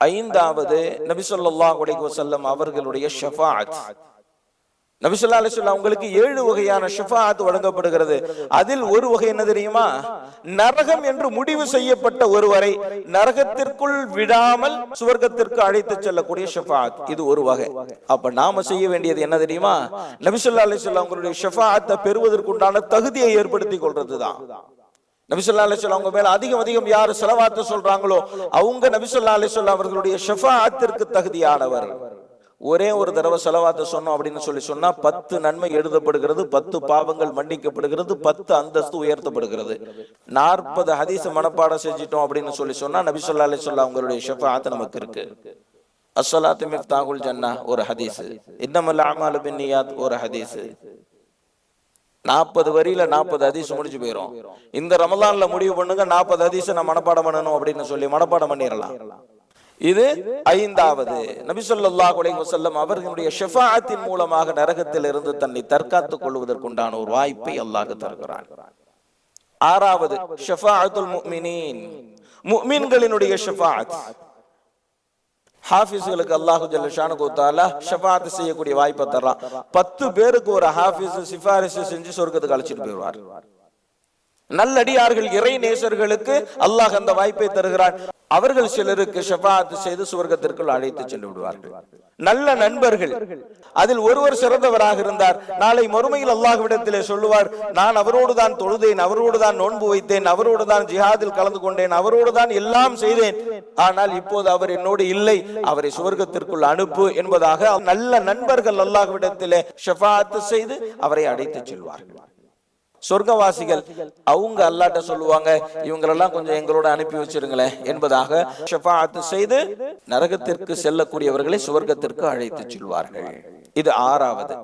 ஐந்தாவது நபி ஸல்லல்லாஹு அலைஹி வஸல்லம் அவர்களுடைய ஷஃபாஅத். நபி ஸல்லல்லாஹு அலைஹி வஸல்லம் உங்களுக்கு 7 வகையான ஷஃபாஅத் வழங்கப்படுகிறது. அதில் ஒரு வகை என்ன தெரியுமா? நரகம் என்று முடிவு செய்யப்பட்ட ஒருவரை நரகத்திற்குள் விடாமல் சுவர்க்கத்திற்கு அழைத்து செல்லக்கூடிய ஷஃபாஅத், இது ஒரு வகை. அப்ப நாம செய்ய வேண்டியது என்ன தெரியுமா? நபி ஸல்லல்லாஹு அலைஹி வஸல்லம் அவங்களுடைய ஷஃபாஅத்தை பெறுவதற்குண்டான தகுதியை ஏற்படுத்தி கொள்றதுதான். நபி ஸல்லல்லாஹு அலைஹி வஸல்லம் அவங்க மேல அதிகம் யார் ஸலவாத் சொல்றாங்களோ அவங்க நபி ஸல்லல்லாஹு அலைஹி வஸல்லம் அவர்களுடைய ஷஃபாஅத்திற்கு தகுதியானவர். ஒரே ஒரு தடவை ஸலவாத் சொன்னோம் அப்படின்னு சொன்னா 10 நன்மை எழுதப்படுகிறது, 10 பாவங்கள் மன்னிக்கப்படுகிறது, 10 அந்தஸ்து உயர்த்தப்படுகிறது. 40 ஹதீஸ் மனப்பாடம் செஞ்சிட்டோம் அப்படின்னு சொன்னா நபி ஸல்லல்லாஹு அலைஹி வஸல்லம் அவங்களுடைய ஷஃபாஅத் நமக்கு இருக்கு. அஸ்ஸலாத்து மிஃப்தாஹுல் ஜன்னah ஒரு ஹதீஸ், இன்னமல் அஅமாலு பின்னியாத் ஒரு ஹதீஸ். 40 வரியில 40 ஹதீஸ் முடிஞ்சு போயிடும். இந்த ரமலான்ல முடிவு பண்ணுங்க 40 ஹதீஸ் நான் மனப்பாடம் பண்ணணும் அப்படின்னு சொல்லி மனப்பாடம் பண்ணிடலாம். இது ஐந்தாவது. நபி ஸல்லல்லாஹு அலைஹி வஸல்லம் அவர்களுடைய ஷஃபாஅத்தின் மூலமாக நரகத்தில் இருந்து தன்னை தற்காத்துக் கொள்வதற்குண்டான ஒரு வாய்ப்பை அல்லாஹ் தருகிறான். ஆறாவது ஷஃபாஅத்துல் முஃமினீன், முஃமின்களினுடைய ஷஃபாஅத். ஹாஃபிஸ்களுக்கு அல்லாஹு ஜல்ல ஷானுஹு தஆலா ஷஃபாஅத் செய்யக்கூடிய வாய்ப்பை தர்றான். 10 பேருக்கு ஒரு ஹாஃபிஸ் சிபாரிசு செஞ்சு சொர்க்கத்துக்கு அழைச்சிட்டு போயிடுவார். நல்லடியார்கள் இறை நேசர்களுக்கு அல்லாஹ் அந்த வாய்ப்பை தருகிறான். அவர்கள் சிலருக்கு ஷஃபாஅத் செய்து சுவர்க்கத்திற்குள் அழைத்து சென்று விடுவார்கள். நல்ல நண்பர்கள், அதில் ஒருவர் சிறந்தவராக இருந்தார். நாளை மறுமையில் அல்லாஹ்விடத்திலே சொல்லுவார், நான் அவரோடு தான் தொழுதேன், அவரோடு தான் நோன்பு வைத்தேன், அவரோடு தான் ஜிஹாதில் கலந்து கொண்டேன், அவரோடு தான் எல்லாம் செய்தேன், ஆனால் இப்போது அவர் என்னோடு இல்லை, அவரை சுவர்க்கத்திற்குள் அனுப்பு என்பதாக நல்ல நண்பர்கள் அல்லாஹ்விடத்திலே ஷஃபாஅத் செய்து அவரை அழைத்து செல்வார்கள். சொர்க்கவாசிகள் அவங்க அல்லாஹ்ட்ட சொல்லுவாங்க, இவங்களெல்லாம் கொஞ்சம் எங்களோட அனுப்பி வச்சிருங்களேன் என்பதாக ஷஃபாஅத் செய்து நரகத்திற்கு செல்லக்கூடியவர்களை சுவர்க்கத்திற்கு அழைத்து செல்வார்கள். இது ஆறாவது.